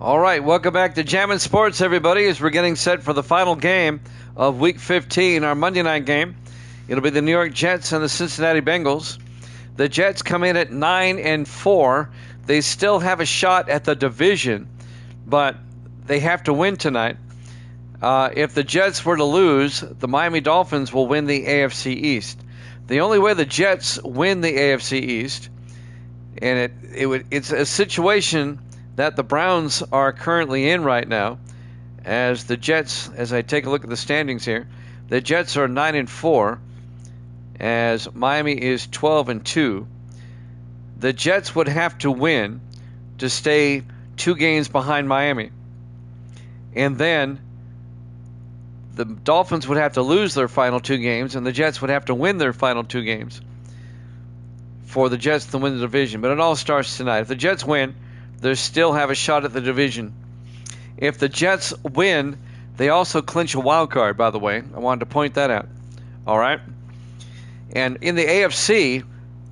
All right, welcome back to Jammin' Sports, everybody, as we're getting set for the final game of Week 15, our Monday night game. It'll be the New York Jets and the Cincinnati Bengals. The Jets come in at 9-4. They still have a shot at the division, but they have to win tonight. If the Jets were to lose, the Miami Dolphins will win the AFC East. The only way the Jets win the AFC East, and it's a situation that the Browns are currently in right now, as the Jets, as I take a look at the standings here, the Jets are 9-4, as Miami is 12-2. The Jets would have to win to stay 2 games behind Miami, and then the Dolphins would have to lose their final 2 games, and the Jets would have to win their final 2 games for the Jets to win the division. But it all starts tonight. If the Jets win, they still have a shot at the division. If the Jets win, they also clinch a wild card, by the way. I wanted to point that out. All right? And in the AFC,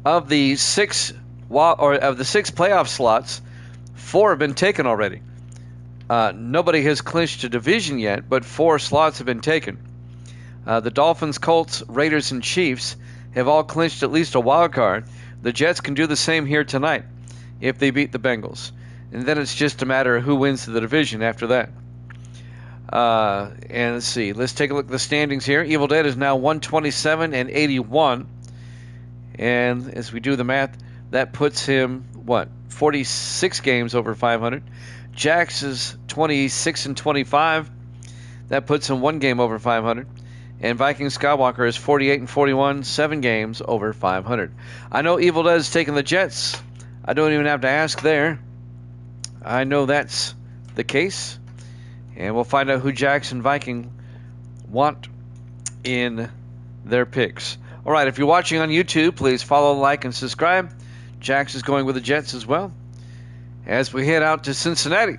of the 6 playoff slots, 4 have been taken already. Nobody has clinched a division yet, but 4 slots have been taken. The Dolphins, Colts, Raiders, and Chiefs have all clinched at least a wild card. The Jets can do the same here tonight if they beat the Bengals. And then it's just a matter of who wins the division after that. And let's see. Let's take a look at the standings here. Evil Dead is now 127-81. And as we do the math, that puts him, 46 games over 500. Jax is 26-25. That puts him 1 game over 500. And Viking Skywalker is 48-41, 7 games over 500. I know Evil Dead is taking the Jets. I don't even have to ask there. I know that's the case. And we'll find out who Jax and Viking want in their picks. All right, if you're watching on YouTube, please follow, like, and subscribe. Jax is going with the Jets as well. As we head out to Cincinnati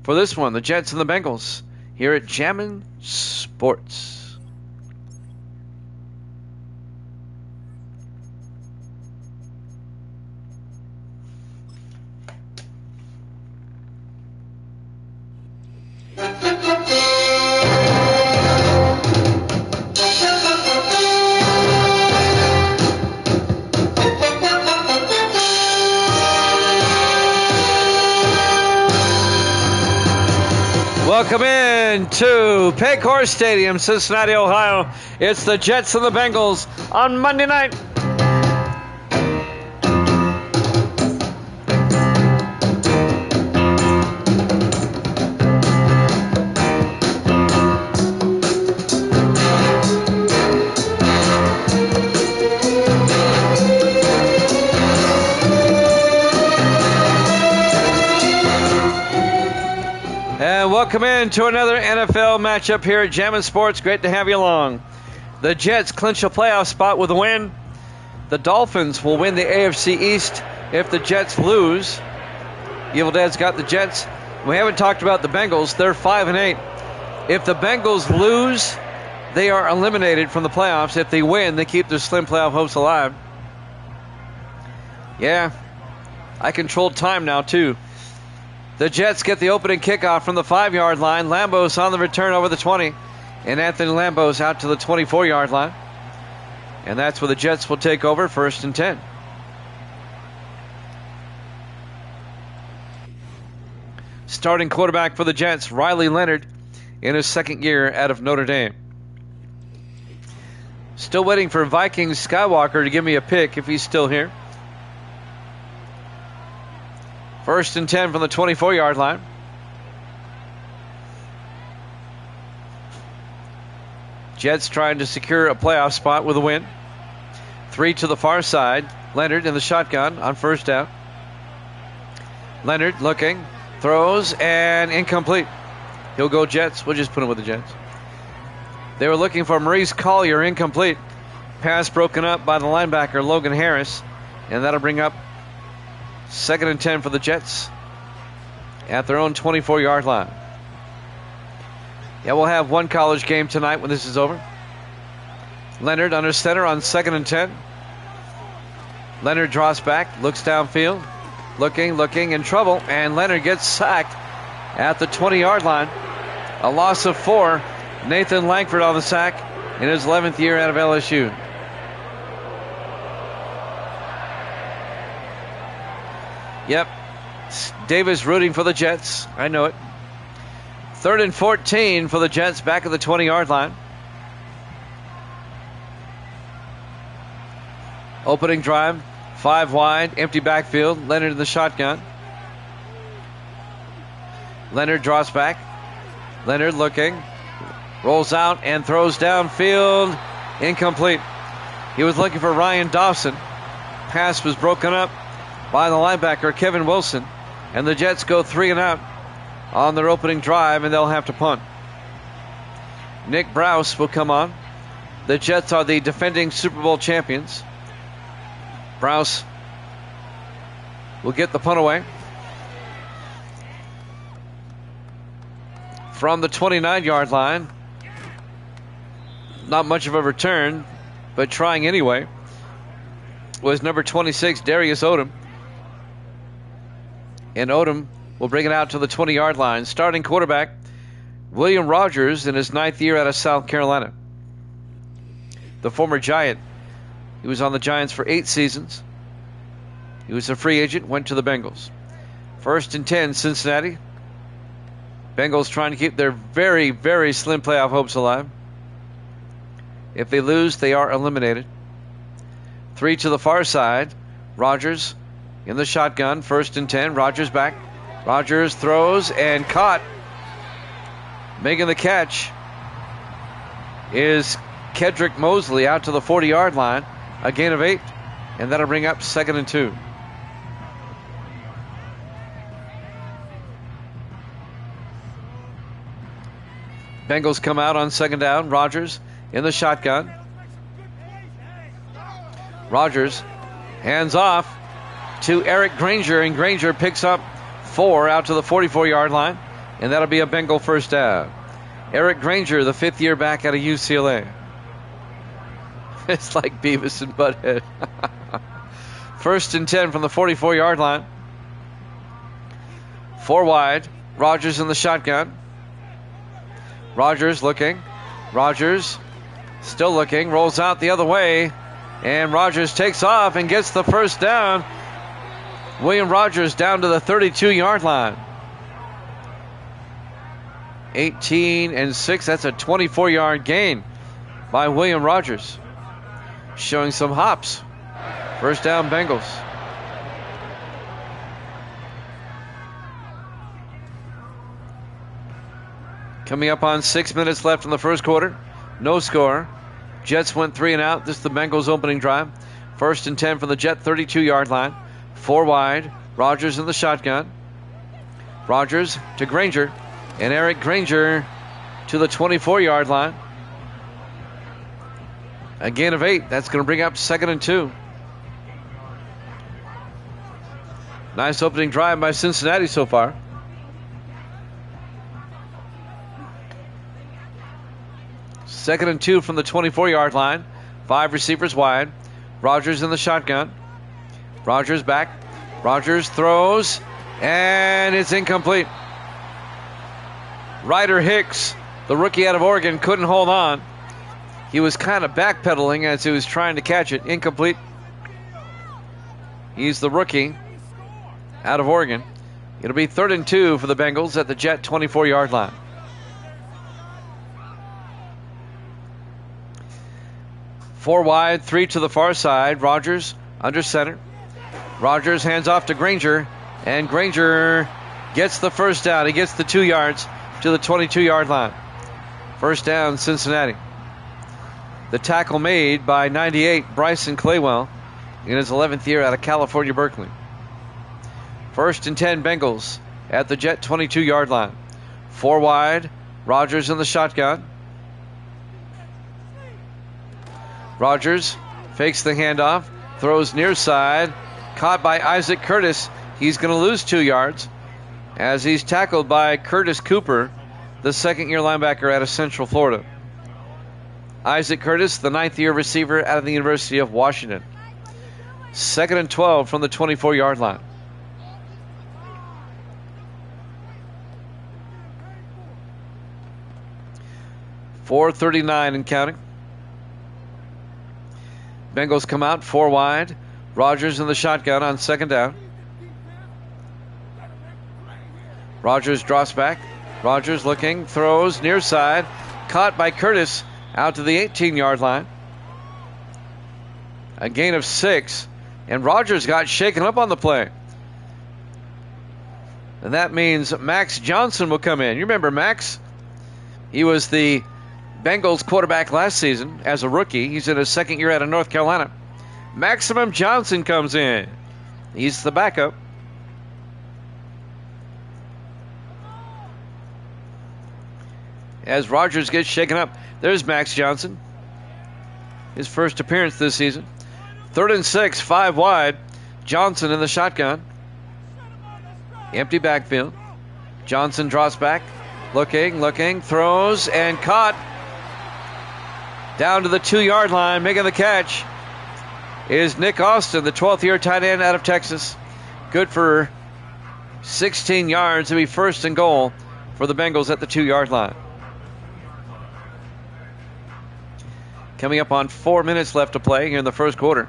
for this one, the Jets and the Bengals, here at Jammin' Sports. Welcome in to Paycor Stadium, Cincinnati, Ohio. It's the Jets and the Bengals on Monday night. Welcome in to another NFL matchup here at Jammin' Sports. Great to have you along. The Jets clinch a playoff spot with a win. The Dolphins will win the AFC East if the Jets lose. Evil Dead's got the Jets. We haven't talked about the Bengals. They're 5-8. If the Bengals lose, they are eliminated from the playoffs. If they win, they keep their slim playoff hopes alive. Yeah, I control time now too. The Jets get the opening kickoff from the 5-yard line. Lambeau's on the return over the 20. And Anthony Lambeau's out to the 24-yard line. And that's where the Jets will take over, 1st and 10. Starting quarterback for the Jets, Riley Leonard, in his 2nd year out of Notre Dame. Still waiting for Viking Skywalker to give me a pick if he's still here. 1st and 10 from the 24-yard line. Jets trying to secure a playoff spot with a win. 3 to the far side. Leonard in the shotgun on 1st down. Leonard looking, throws, and incomplete. He'll go Jets. We'll just put him with the Jets. They were looking for Maurice Collier, incomplete. Pass broken up by the linebacker, Logan Harris. And that'll bring up 2nd and 10 for the Jets at their own 24-yard line. Yeah, we'll have one college game tonight when this is over. Leonard under center on 2nd and 10. Leonard draws back, looks downfield, looking, in trouble, and Leonard gets sacked at the 20-yard line. A loss of 4. Nathan Langford on the sack in his 11th year out of LSU. Yep, Davis rooting for the Jets. I know it. 3rd and 14 for the Jets back at the 20-yard line. Opening drive, 5 wide, empty backfield. Leonard in the shotgun. Leonard draws back. Leonard looking. Rolls out and throws downfield. Incomplete. He was looking for Ryan Dawson. Pass was broken up by the linebacker, Kevin Wilson. And the Jets go 3 and out on their opening drive, and they'll have to punt. Nick Brous will come on. The Jets are the defending Super Bowl champions. Brous will get the punt away. From the 29-yard line. Not much of a return, but trying anyway, was number 26, Darius Odom. And Odom will bring it out to the 20-yard line. Starting quarterback, William Rogers, in his 9th year out of South Carolina. The former Giant. He was on the Giants for 8 seasons. He was a free agent, went to the Bengals. 1st and 10, Cincinnati. Bengals trying to keep their very, very slim playoff hopes alive. If they lose, they are eliminated. 3 to the far side. Rogers in the shotgun. 1st and 10. Rogers back. Rogers throws and caught. Making the catch is Kedrick Mosley out to the 40-yard line. A gain of 8. And that'll bring up 2nd and 2. Bengals come out on 2nd down. Rogers in the shotgun. Rogers hands off to Eric Granger, and Granger picks up 4 out to the 44-yard line, and that'll be a Bengal first down. Eric Granger, the 5th year back out of UCLA. It's like Beavis and Butthead. 1st and 10 from the 44-yard line. 4 wide. Rogers in the shotgun. Rogers looking. Rogers still looking. Rolls out the other way. And Rogers takes off and gets the first down. William Rogers down to the 32-yard line. 18 and 6. That's a 24-yard gain by William Rogers. Showing some hops. First down, Bengals. Coming up on 6 minutes left in the first quarter. No score. Jets went 3 and out. This is the Bengals opening drive. 1st and 10 from the Jet 32-yard line. 4 wide. Rogers in the shotgun. Rogers to Granger. And Eric Granger to the 24-yard line. A gain of 8. That's going to bring up 2nd and 2. Nice opening drive by Cincinnati so far. Second and 2 from the 24-yard line. 5 receivers wide. Rogers in the shotgun. Rogers back. Rogers throws, and it's incomplete. Ryder Hicks, the rookie out of Oregon, couldn't hold on. He was kind of backpedaling as he was trying to catch it. Incomplete. He's the rookie out of Oregon. It'll be 3rd and 2 for the Bengals at the Jet 24-yard line. Four wide, 3 to the far side. Rogers under center. Rogers hands off to Granger, and Granger gets the first down. He gets the 2 yards to the 22-yard line. First down, Cincinnati. The tackle made by 98, Bryson Claywell, in his 11th year out of California, Berkeley. 1st and 10, Bengals at the Jet 22-yard line. 4 wide, Rogers in the shotgun. Rogers fakes the handoff, throws near side, caught by Isaac Curtis. He's going to lose 2 yards as he's tackled by Curtis Cooper, the 2nd-year linebacker out of Central Florida. Isaac Curtis, the 9th-year receiver out of the University of Washington. 2nd and 12 from the 24-yard line. 4:39 and counting. Bengals come out 4 wide. Rodgers in the shotgun on second down. Rodgers drops back. Rodgers looking, throws near side. Caught by Curtis out to the 18-yard line. A gain of 6. And Rodgers got shaken up on the play. And that means Max Johnson will come in. You remember Max? He was the Bengals quarterback last season as a rookie. He's in his second year out of North Carolina. Maximum Johnson comes in. He's the backup. As Rodgers gets shaken up, there's Max Johnson. His first appearance this season. 3rd and 6, 5 wide. Johnson in the shotgun. Empty backfield. Johnson drops back. Looking, throws, and caught. Down to the 2-yard line, making the catch is Nick Austin, the 12th-year tight end out of Texas. Good for 16 yards to be 1st and goal for the Bengals at the 2-yard line. Coming up on 4 minutes left to play here in the first quarter.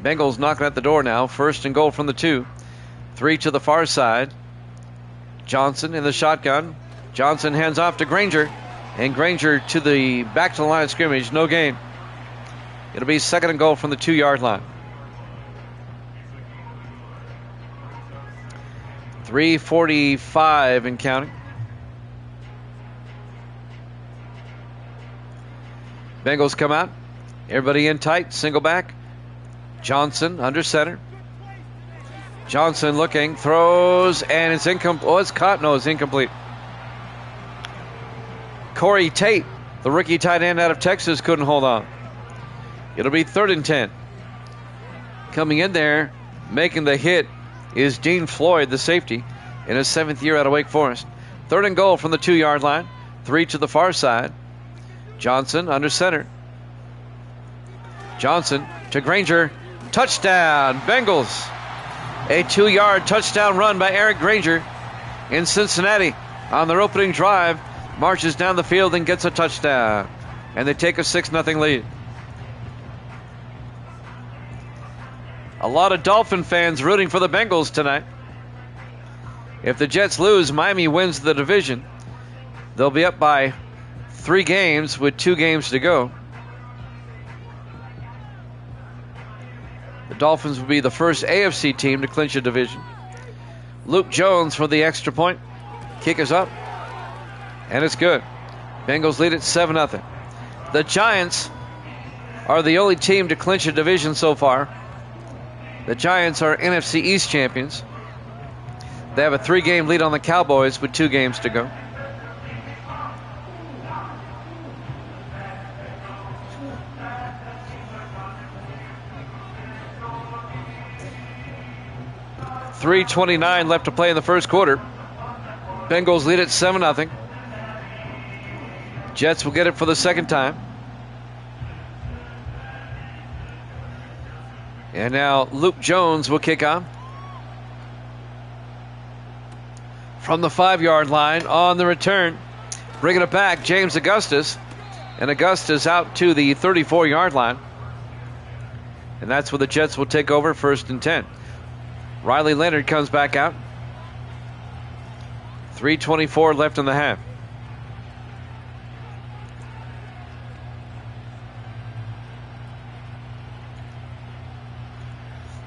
Bengals knocking at the door now. 1st and goal from the 2. 3 to the far side. Johnson in the shotgun. Johnson hands off to Granger. And Granger to the back to the line of scrimmage. No gain. It'll be 2nd and goal from the 2-yard line. 3:45 and counting. Bengals come out. Everybody in tight. Single back. Johnson under center. Johnson looking. Throws. And it's incomplete. Oh, it's caught. No, it's incomplete. Corey Tate, the rookie tight end out of Texas, couldn't hold on. It'll be 3rd and 10. Coming in there, making the hit, is Dean Floyd, the safety, in his 7th year out of Wake Forest. 3rd and goal from the 2-yard line. 3 to the far side. Johnson under center. Johnson to Granger. Touchdown, Bengals. A 2-yard touchdown run by Eric Granger in Cincinnati on their opening drive. Marches down the field and gets a touchdown. And they take a 6-0 lead. A lot of Dolphin fans rooting for the Bengals tonight. If the Jets lose, Miami wins the division. They'll be up by 3 games with 2 games to go. The Dolphins will be the first AFC team to clinch a division. Luke Jones for the extra point. Kick is up. And it's good. Bengals lead it 7-0. The Giants are the only team to clinch a division so far. The Giants are NFC East champions. They have a 3-game lead on the Cowboys with 2 games to go. .329 left to play in the first quarter. Bengals lead it 7-0. Jets will get it for the second time. And now Luke Jones will kick on. From the 5-yard line on the return. Bringing it back, James Augustus. And Augustus out to the 34-yard line. And that's where the Jets will take over, 1st and 10. Riley Leonard comes back out. 3:24 left in the half.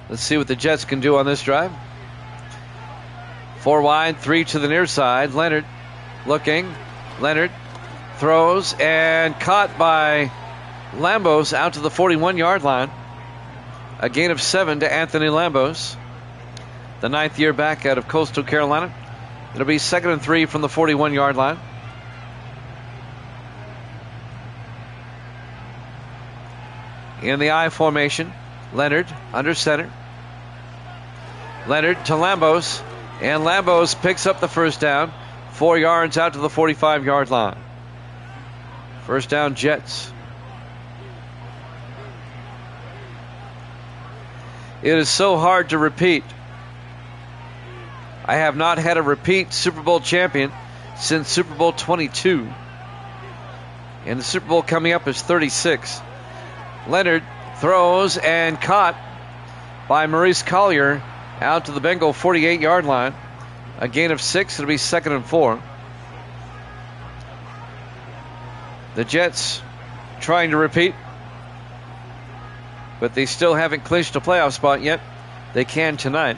Let's see what the Jets can do on this drive. 4 wide, 3 to the near side. Leonard looking. Leonard throws and caught by Lambos out to the 41-yard line. A gain of 7 to Anthony Lambos, the 9th year back out of Coastal Carolina. It'll be 2nd and 3 from the 41-yard line. In the I formation, Leonard under center. Leonard to Lambos, and Lambos picks up the first down. 4 yards out to the 45-yard line. First down, Jets. It is so hard to repeat. I have not had a repeat Super Bowl champion since Super Bowl 22. And the Super Bowl coming up is 36. Leonard throws and caught by Maurice Collier out to the Bengal 48-yard line. A gain of 6. It'll be 2nd and 4. The Jets trying to repeat, but they still haven't clinched a playoff spot yet. They can tonight.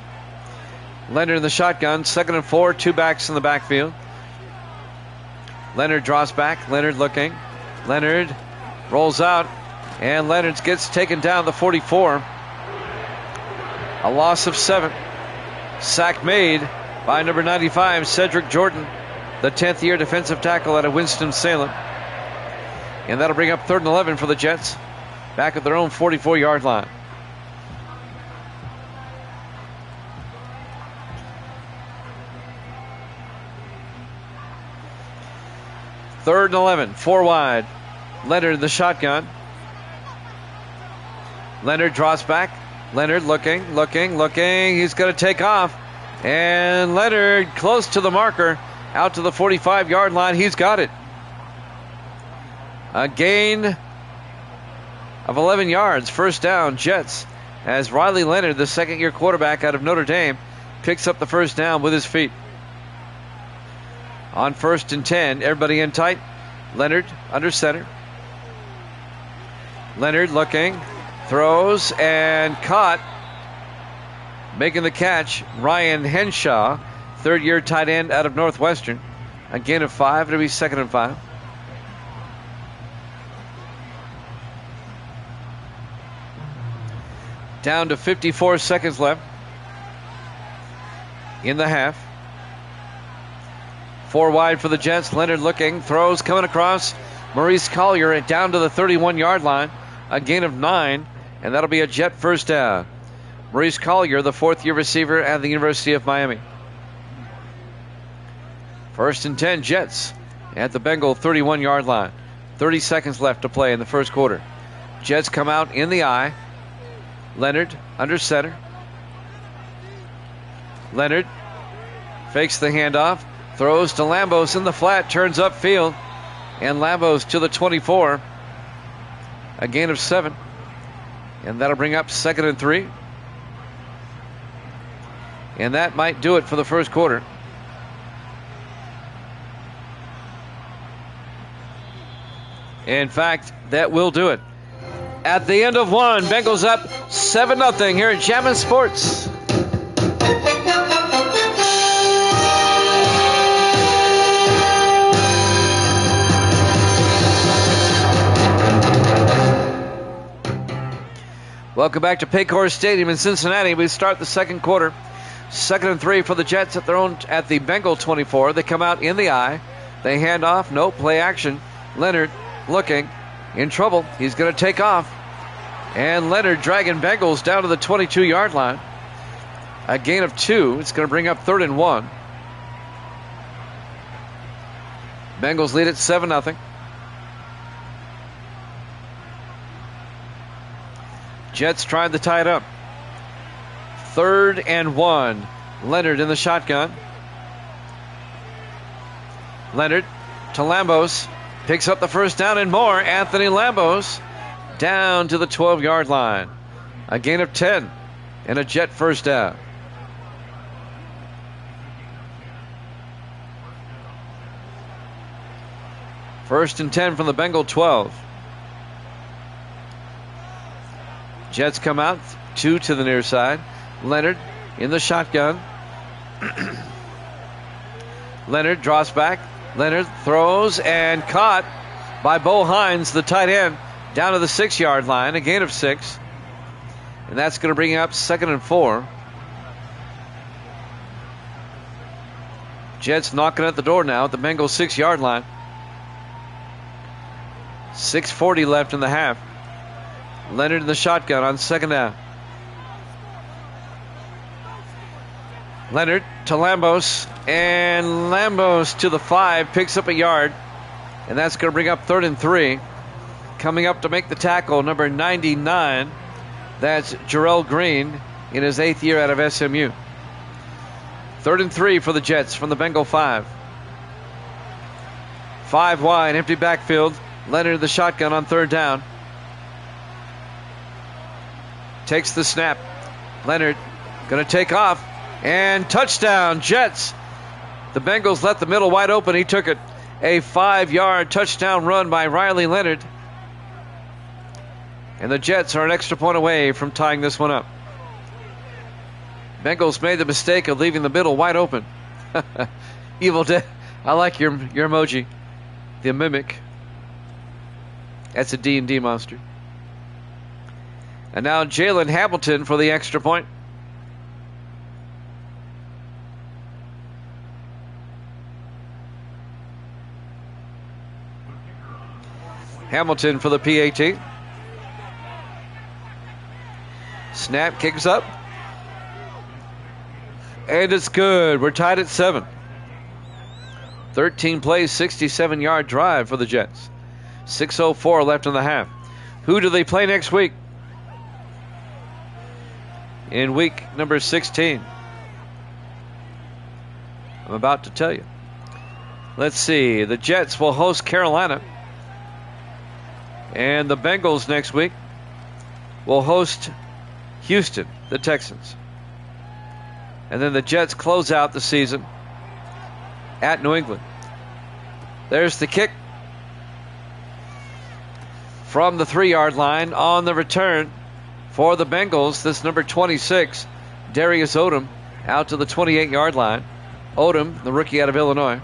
Leonard in the shotgun, 2nd and 4, 2 backs in the backfield. Leonard draws back. Leonard looking. Leonard rolls out, and Leonard gets taken down the 44. A loss of 7. Sack made by number 95, Cedric Jordan, the 10th-year defensive tackle out of Winston-Salem. And that'll bring up 3rd and 11 for the Jets, back at their own 44-yard line. Third and 11, 4 wide. Leonard in the shotgun. Leonard draws back. Leonard looking. He's going to take off. And Leonard close to the marker, out to the 45-yard line. He's got it. A gain of 11 yards. First down, Jets, as Riley Leonard, the 2nd-year quarterback out of Notre Dame, picks up the first down with his feet. On 1st and 10, everybody in tight. Leonard under center. Leonard looking, throws, and caught. Making the catch, Ryan Henshaw, 3rd-year tight end out of Northwestern. A gain of 5. It'll be 2nd and 5. Down to 54 seconds left in the half. 4 wide for the Jets. Leonard looking, throws, coming across. Maurice Collier down to the 31-yard line. A gain of 9, and that'll be a Jet first down. Maurice Collier, the 4th-year receiver at the University of Miami. 1st and 10, Jets at the Bengal 31-yard line. 30 seconds left to play in the first quarter. Jets come out in the eye. Leonard under center. Leonard fakes the handoff, throws to Lambos in the flat, turns upfield, and Lambos to the 24. A gain of 7, and that'll bring up 2nd and 3. And that might do it for the first quarter. In fact, that will do it. At the end of 1, Bengals up 7-0 here at Jammin' Sports. Welcome back to Paycor Stadium in Cincinnati. We start the second quarter. 2nd and 3 for the Jets at the Bengal 24. They come out in the eye. They hand off. No play action. Leonard looking in trouble. He's going to take off. And Leonard dragging Bengals down to the 22-yard line. A gain of 2. It's going to bring up 3rd and 1. Bengals lead at 7-0. Jets trying to tie it up. 3rd and 1. Leonard in the shotgun. Leonard to Lambos. Picks up the first down and more. Anthony Lambos down to the 12-yard line. A gain of 10 and a Jet first down. First and 10 from the Bengal 12. Jets come out, 2 to the near side. Leonard in the shotgun. Leonard draws back. Leonard throws and caught by Bo Hines, the tight end, down to the 6-yard line. A gain of 6. And that's going to bring up 2nd and 4. Jets knocking at the door now at the Bengals 6-yard line. 6:40 left in the half. Leonard in the shotgun on 2nd down. Leonard to Lambos, and Lambos to the 5, picks up a yard, and that's going to bring up 3rd and 3. Coming up to make the tackle, number 99, that's Jarrell Green in his 8th year out of SMU. 3rd and 3 for the Jets from the Bengal 5. 5 wide, empty backfield. Leonard the shotgun on third down. Takes the snap. Leonard going to take off. And touchdown, Jets. The Bengals let the middle wide open. He took it. A 5-yard touchdown run by Riley Leonard. And the Jets are an extra point away from tying this one up. Bengals made the mistake of leaving the middle wide open. Evil Dead. I like your emoji. The mimic. That's a D&D monster. And now Jalen Hamilton for the extra point. Hamilton for the PAT. Snap, kicks up. And it's good. We're tied at 7. 13 plays, 67-yard drive for the Jets. 6:04 left in the half. Who do they play next week? In week number 16. I'm about to tell you. Let's see. The Jets will host Carolina. And the Bengals next week will host Houston, the Texans. And then the Jets close out the season at New England. There's the kick from the 3-yard line on the return for the Bengals. This number 26, Darius Odom, out to the 28-yard line. Odom, the rookie out of Illinois.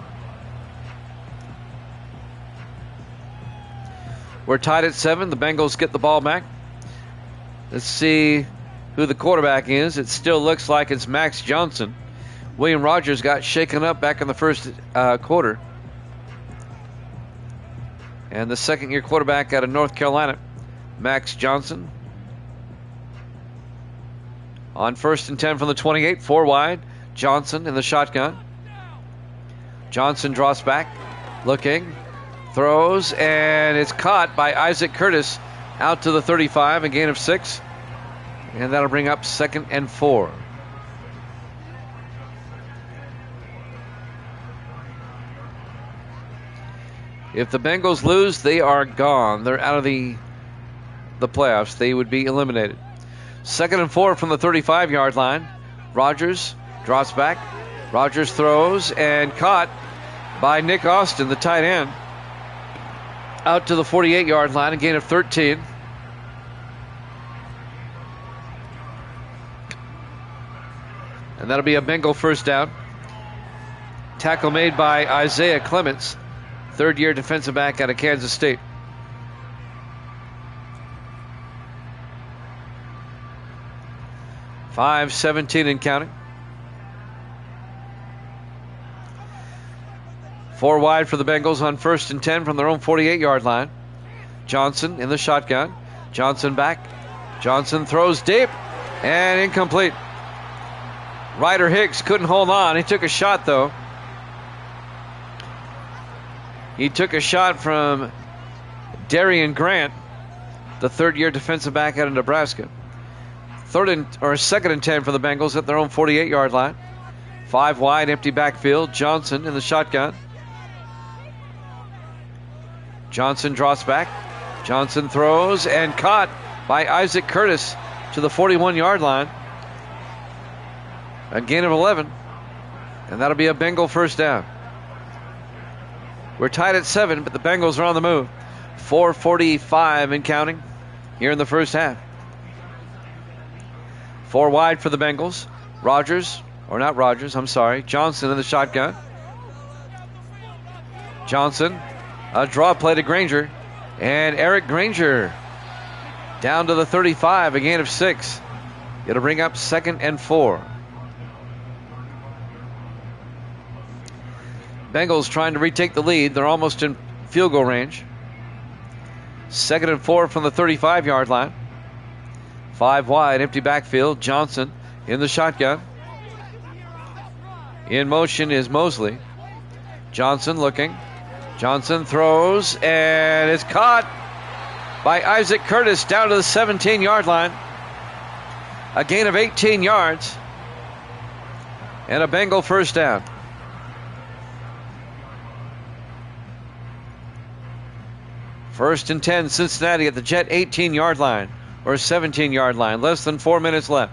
We're tied at 7. The Bengals get the ball back. Let's see who the quarterback is. It still looks like it's Max Johnson. William Rogers got shaken up back in the first quarter. And the second-year quarterback out of North Carolina, Max Johnson. On 1st and 10 from the 28, 4 wide. Johnson in the shotgun. Johnson draws back, looking, throws, and it's caught by Isaac Curtis out to the 35, a gain of 6. And that'll bring up 2nd and 4. If the Bengals lose, they are gone. They're out of the playoffs. They would be eliminated. 2nd and 4 from the 35-yard line. Rogers drops back. Rogers throws and caught by Nick Austin, the tight end. Out to the 48-yard line, a gain of 13. And that'll be a Bengal first down. Tackle made by Isaiah Clements, third-year defensive back out of Kansas State. .5:17 and counting. 4 wide for the Bengals on 1st and 10 from their own 48-yard line. Johnson in the shotgun. Johnson back. Johnson throws deep and incomplete. Ryder Hicks couldn't hold on. He took a shot, though. He took a shot from Darian Grant, the third-year defensive back out of Nebraska. 2nd and 10 for the Bengals at their own 48-yard line. 5 wide, empty backfield. Johnson in the shotgun. Johnson draws back. Johnson throws and caught by Isaac Curtis to the 41-yard line. A gain of 11. And that'll be a Bengal first down. We're tied at 7, but the Bengals are on the move. 4:45 and counting here in the first half. 4 wide for the Bengals. Johnson in the shotgun. Johnson, a draw play to Granger. And Eric Granger down to the 35, a gain of 6. It'll bring up 2nd and 4. Bengals trying to retake the lead. They're almost in field goal range. 2nd and 4 from the 35-yard line. 5 wide, empty backfield. Johnson in the shotgun. In motion is Mosley. Johnson looking. Johnson throws, and it's caught by Isaac Curtis down to the 17-yard line. A gain of 18 yards. And a Bengal first down. First and 10, Cincinnati at the Jet 18-yard line or 17-yard line. Less than 4 minutes left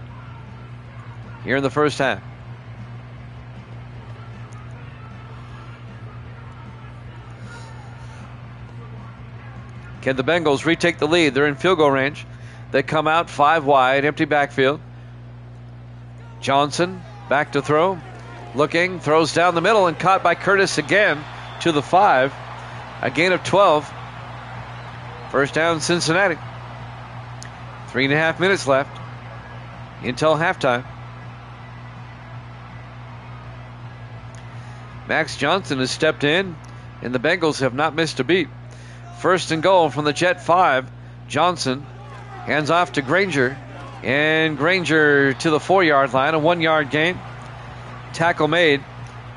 here in the first half. Can the Bengals retake the lead? They're in field goal range. They come out 5 wide, empty backfield. Johnson back to throw. Looking, throws down the middle and caught by Curtis again to the 5. A gain of 12. First down, Cincinnati. 3.5 minutes left until halftime. Max Johnson has stepped in, and the Bengals have not missed a beat. First and goal from the Jet 5. Johnson hands off to Granger, and Granger to the 4-yard line, a 1-yard gain. Tackle made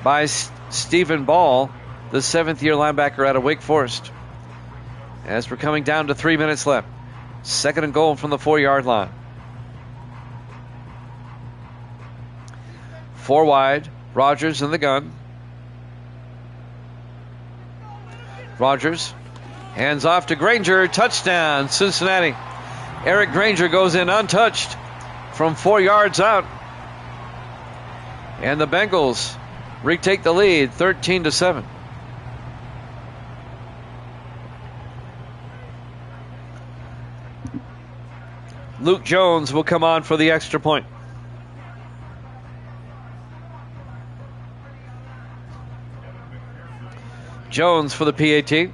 by Stephen Ball, the 7th-year linebacker out of Wake Forest. As we're coming down to 3 minutes left. Second and goal from the 4-yard line. 4 wide, Rogers in the gun. Rogers hands off to Granger, touchdown, Cincinnati. Eric Granger goes in untouched from 4 yards out. And the Bengals retake the lead, 13-7. Luke Jones will come on for the extra point. Jones for the PAT.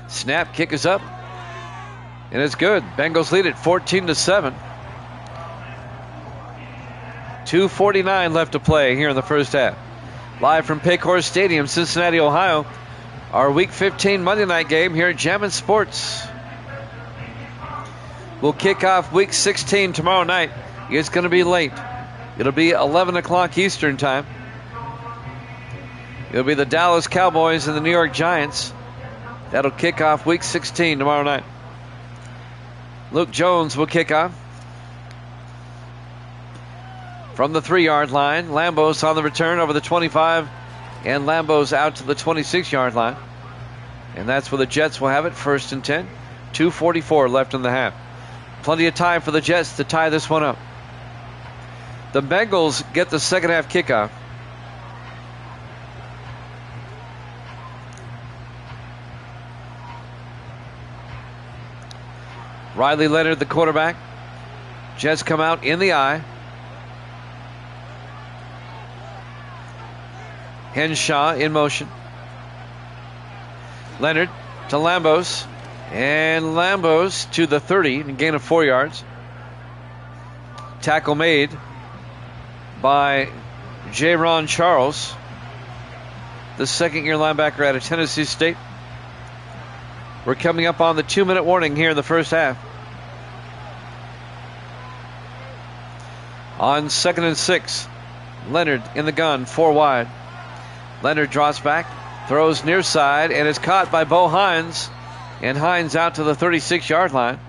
Snap, kick is up. And it's good. Bengals lead it 14-7. 2:49 left to play here in the first half. Live from Paycor Stadium, Cincinnati, Ohio. Our Week 15 Monday night game here at Jammin' Sports. We'll kick off Week 16 tomorrow night. It's going to be late. It'll be 11 o'clock Eastern time. It'll be the Dallas Cowboys and the New York Giants. That'll kick off Week 16 tomorrow night. Luke Jones will kick off. From the 3-yard line, Lambos on the return over the 25, and Lambos out to the 26-yard line. And that's where the Jets will have it, first and 10. 2:44 left in the half. Plenty of time for the Jets to tie this one up. The Bengals get the second half kickoff. Riley Leonard, the quarterback. Jets come out in the eye. Henshaw in motion. Leonard to Lambos. And Lambos to the 30, a gain of 4 yards. Tackle made by J-Ron Charles, the second-year linebacker out of Tennessee State. We're coming up on the 2-minute warning here in the first half. On 2nd and 6, Leonard in the gun, 4 wide. Leonard drops back, throws near side, and is caught by Bo Hines. And Hines out to the 36-yard line.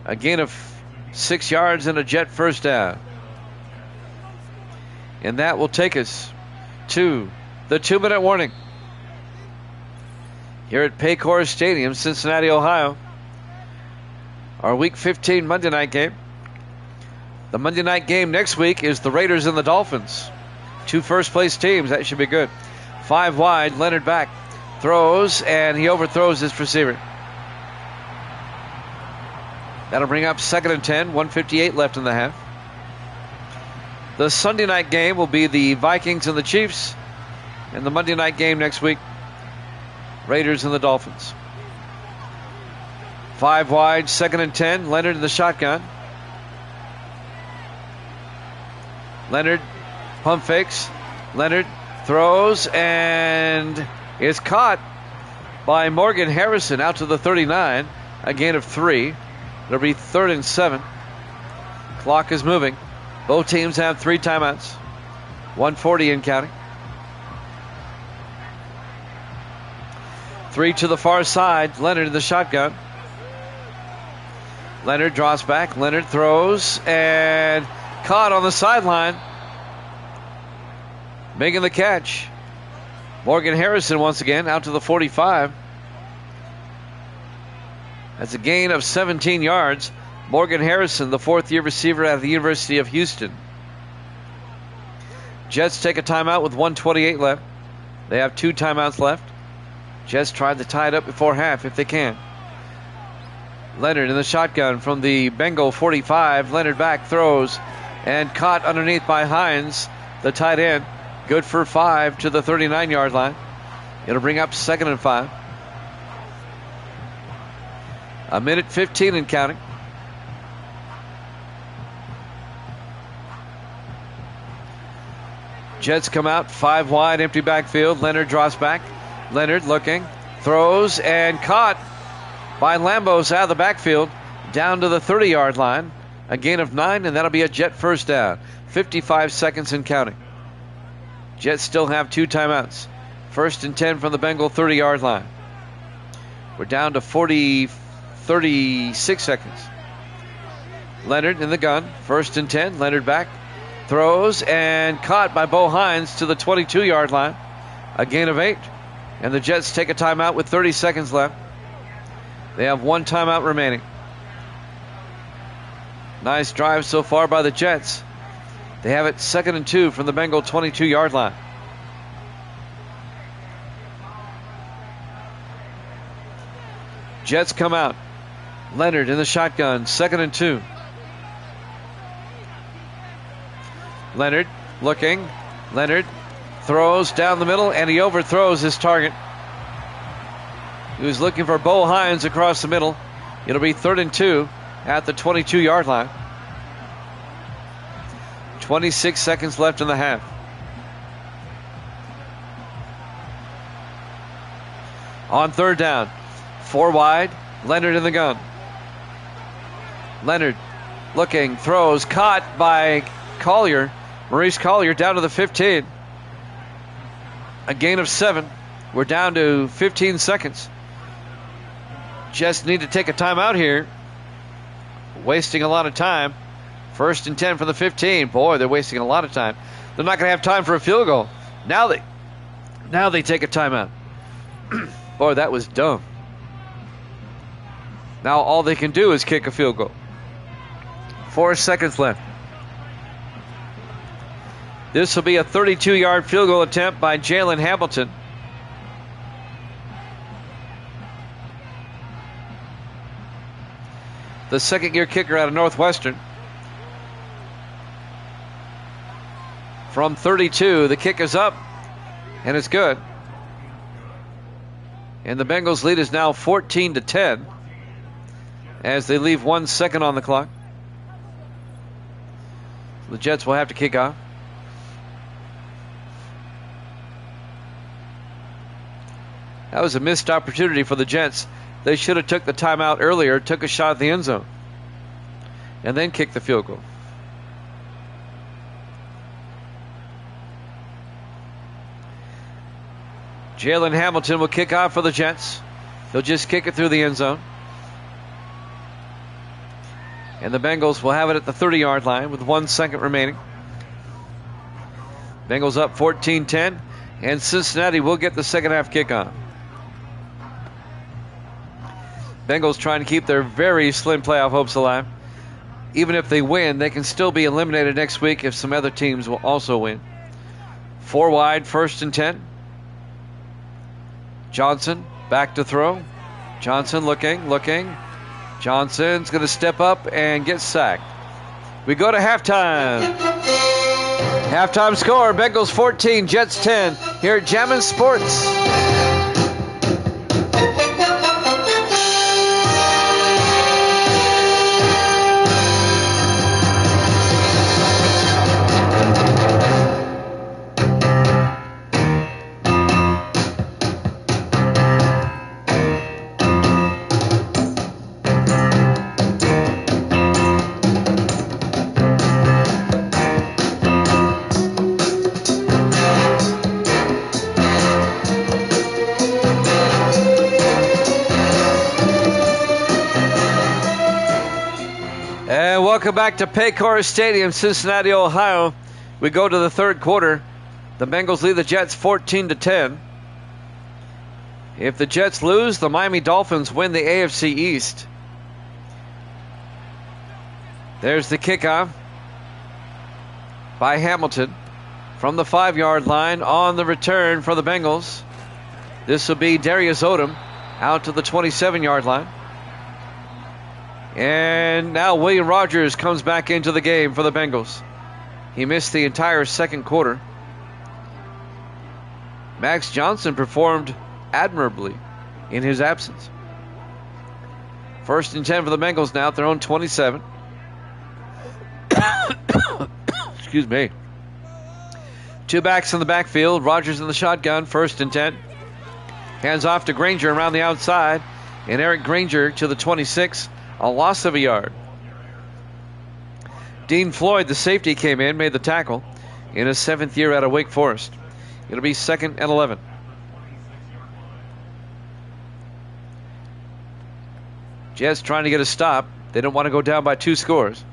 A gain of 6 yards and a Jet first down. And that will take us to the 2-minute warning here at Paycor Stadium, Cincinnati, Ohio. Our Week 15 Monday night game. The Monday night game next week is the Raiders and the Dolphins. 2 first-place teams. That should be good. 5 wide, Leonard back. Throws, and he overthrows his receiver. That'll bring up 2nd and 10, 1:58 left in the half. The Sunday night game will be the Vikings and the Chiefs. And the Monday night game next week, Raiders and the Dolphins. 5 wide, 2nd and 10, Leonard in the shotgun. Leonard pump fakes. Leonard throws, and is caught by Morgan Harrison out to the 39. A gain of 3. It'll be 3rd and 7. Clock is moving. Both teams have 3 timeouts. 1:40 in counting. 3 to the far side. Leonard in the shotgun. Leonard draws back. Leonard throws and caught on the sideline. Making the catch Morgan Harrison once again out to the 45. That's a gain of 17 yards. Morgan Harrison, the fourth-year receiver out of the University of Houston. Jets take a timeout with 1:28 left. They have 2 timeouts left. Jets try to tie it up before half if they can. Leonard in the shotgun from the Bengal 45. Leonard back, throws, and caught underneath by Hines, the tight end. Good for 5 to the 39-yard line. It'll bring up 2nd and 5. 1:15 and counting. Jets come out 5 wide, empty backfield. Leonard draws back. Leonard looking, throws, and caught by Lambos out of the backfield down to the 30-yard line. A gain of 9, and that'll be a Jet first down. 55 seconds and counting. Jets still have 2 timeouts. 1st and 10 from the Bengal 30-yard line. We're down to 36 seconds. Leonard in the gun. 1st and 10. Leonard back. Throws and caught by Bo Hines to the 22-yard line. A gain of 8. And the Jets take a timeout with 30 seconds left. They have 1 timeout remaining. Nice drive so far by the Jets. They have it 2nd and 2 from the Bengal 22-yard line. Jets come out. Leonard in the shotgun, 2nd and 2. Leonard looking. Leonard throws down the middle, and he overthrows his target. He was looking for Bo Hines across the middle. It'll be 3rd and 2 at the 22-yard line. 26 seconds left in the half. On 3rd down, 4 wide, Leonard in the gun. Leonard looking, throws, caught by Collier. Maurice Collier down to the 15. A gain of 7. We're down to 15 seconds. Just need to take a timeout here. Wasting a lot of time. 1st and 10 from the 15. Boy, they're wasting a lot of time. They're not going to have time for a field goal. Now they take a timeout. Boy, that was dumb. Now all they can do is kick a field goal. 4 seconds left. This will be a 32-yard field goal attempt by Jalen Hamilton. The 2nd-year kicker out of Northwestern. From 32, the kick is up, and it's good. And the Bengals lead is now 14-10 as they leave 1 second on the clock. The Jets will have to kick off. That was a missed opportunity for the Jets. They should have took the timeout earlier, took a shot at the end zone, and then kicked the field goal. Jalen Hamilton will kick off for the Jets. He'll just kick it through the end zone. And the Bengals will have it at the 30-yard line with 1 second remaining. Bengals up 14-10, and Cincinnati will get the second half kickoff. Bengals trying to keep their very slim playoff hopes alive. Even if they win, they can still be eliminated next week if some other teams will also win. 4 wide, 1st and 10. Johnson back to throw. Johnson looking. Johnson's going to step up and get sacked. We go to halftime. Halftime score, Bengals 14, Jets 10 here at Jammin' Sports. Welcome back to Paycor Stadium, Cincinnati, Ohio. We go to the 3rd quarter. The Bengals lead the Jets 14-10. If the Jets lose, the Miami Dolphins win the AFC East. There's the kickoff by Hamilton from the 5-yard line on the return for the Bengals. This will be Darius Odom out to the 27-yard line. And now William Rogers comes back into the game for the Bengals. He missed the entire second quarter. Max Johnson performed admirably in his absence. 1st and 10 for the Bengals now at their own 27. Excuse me. 2 backs in the backfield. Rogers in the shotgun. 1st and 10. Hands off to Granger around the outside. And Eric Granger to the 26. A loss of a yard. Dean Floyd, the safety, came in, made the tackle in his 7th year out of Wake Forest. It'll be 2nd and 11. Jets trying to get a stop. They don't want to go down by 2 scores.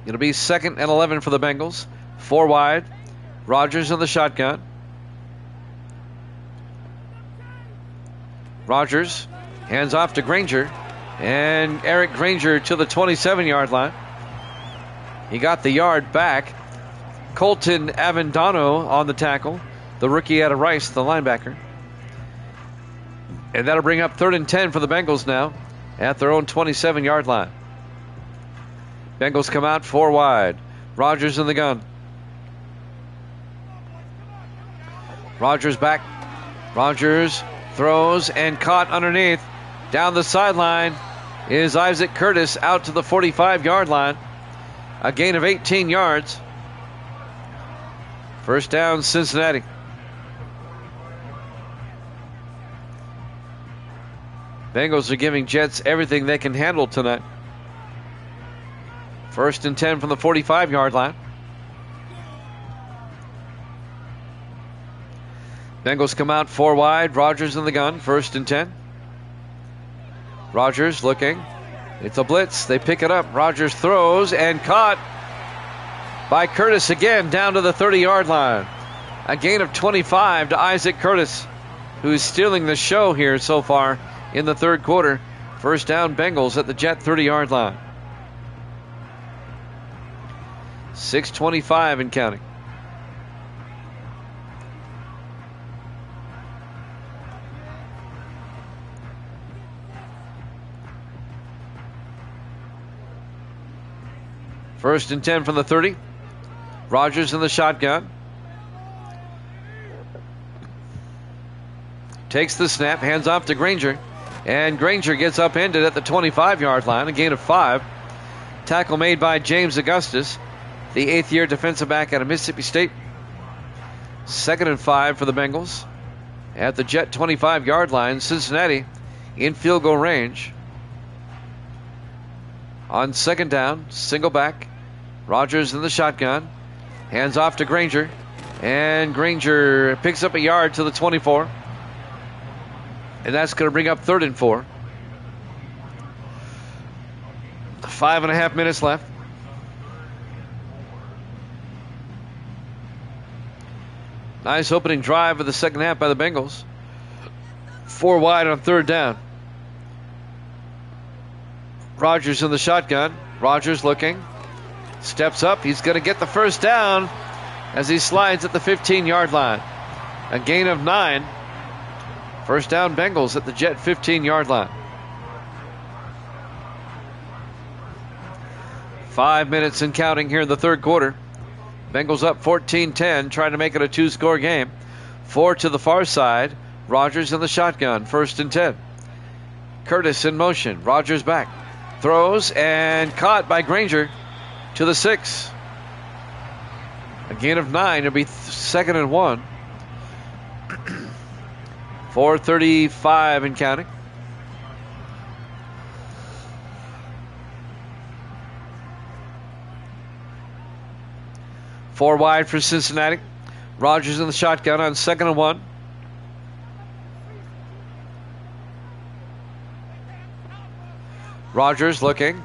It'll be 2nd and 11 for the Bengals. 4 wide. Rogers in the shotgun. Rogers hands off to Granger. And Eric Granger to the 27-yard line. He got the yard back. Colton Avendano on the tackle. The rookie out of Rice, the linebacker. And that'll bring up 3rd and 10 for the Bengals now at their own 27-yard line. Bengals come out 4 wide. Rogers in the gun. Rogers back. Rogers throws and caught underneath. Down the sideline is Isaac Curtis out to the 45-yard line. A gain of 18 yards. 1st down, Cincinnati. Bengals are giving Jets everything they can handle tonight. 1st and 10 from the 45-yard line. Bengals come out 4 wide. Rogers in the gun. 1st and 10. Rogers looking. It's a blitz. They pick it up. Rogers throws and caught by Curtis again down to the 30-yard line. A gain of 25 to Isaac Curtis, who's stealing the show here so far in the 3rd quarter. 1st down, Bengals at the Jet 30-yard line. 6:25 and counting. First and 10 from the 30. Rogers in the shotgun. Takes the snap, hands off to Granger. And Granger gets upended at the 25-yard line, a gain of 5. Tackle made by James Augustus, the 8th-year defensive back out of Mississippi State. 2nd and 5 for the Bengals. At the Jet 25-yard line, Cincinnati in field goal range. On 2nd down, single back. Rogers in the shotgun. Hands off to Granger. And Granger picks up a yard to the 24. And that's going to bring up 3rd and 4. 5.5 minutes left. Nice opening drive of the second half by the Bengals. 4 wide on 3rd down. Rogers in the shotgun. Rogers looking. Steps up. He's going to get the 1st down as he slides at the 15-yard line. A gain of 9. 1st down, Bengals at the Jet 15-yard line. 5 minutes and counting here in the 3rd quarter. Bengals up 14-10, trying to make it a 2-score game. 4 to the far side. Rogers in the shotgun. 1st and 10. Curtis in motion. Rogers back. Throws and caught by Granger to the 6. A gain of 9. It'll be 2nd and 1. 4:35 and counting. Four wide for Cincinnati. Rogers in the shotgun on 2nd and 1. Rogers looking.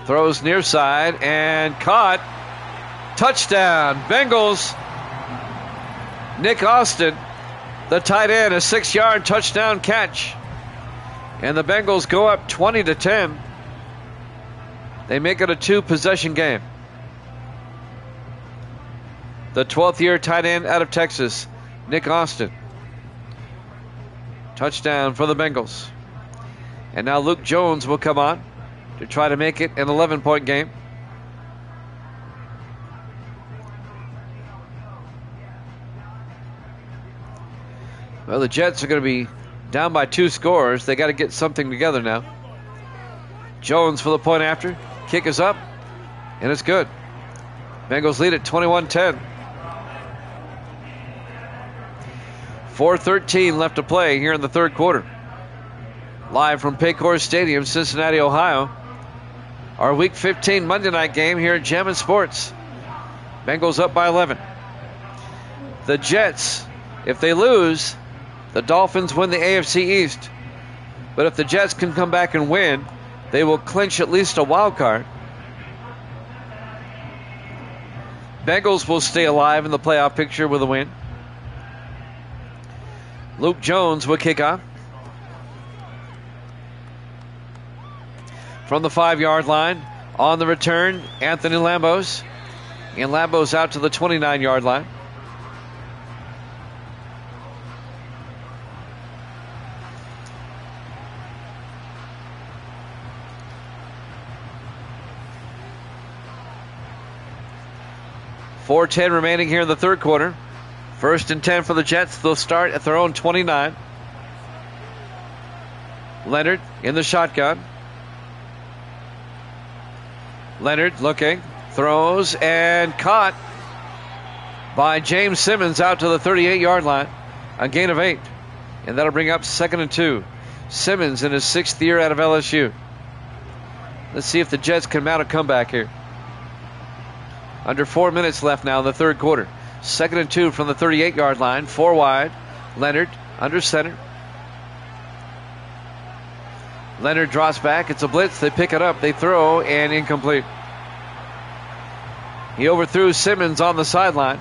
Throws near side and caught. Touchdown, Bengals. Nick Austin, the tight end, a 6-yard touchdown catch. And the Bengals go up 20-10. They make it a 2-possession game. The 12th-year tight end out of Texas, Nick Austin. Touchdown for the Bengals. And now Luke Jones will come on to try to make it an 11-point game. Well, the Jets are going to be down by 2 scores. They got to get something together now. Jones for the point after. Kick is up, and it's good. Bengals lead at 21-10. 4:13 left to play here in the third quarter. Live from Paycor Stadium, Cincinnati, Ohio. Our Week 15 Monday night game here at Jammin' Sports. Bengals up by 11. The Jets, if they lose, the Dolphins win the AFC East. But if the Jets can come back and win, they will clinch at least a wild card. Bengals will stay alive in the playoff picture with a win. Luke Jones will kick off. From the 5-yard line, on the return, Anthony Lambos. And Lambos out to the 29-yard line. .410 remaining here in the third quarter. 1st and 10 for the Jets. They'll start at their own 29. Leonard in the shotgun. Leonard looking, throws, and caught by James Simmons out to the 38-yard line. A gain of 8. And that'll bring up 2nd and 2. Simmons in his 6th year out of LSU. Let's see if the Jets can mount a comeback here. Under 4 minutes left now in the third quarter. 2nd and 2 from the 38-yard line. 4 wide. Leonard under center. Leonard drops back. It's a blitz. They pick it up. They throw, and incomplete. He overthrew Simmons on the sideline,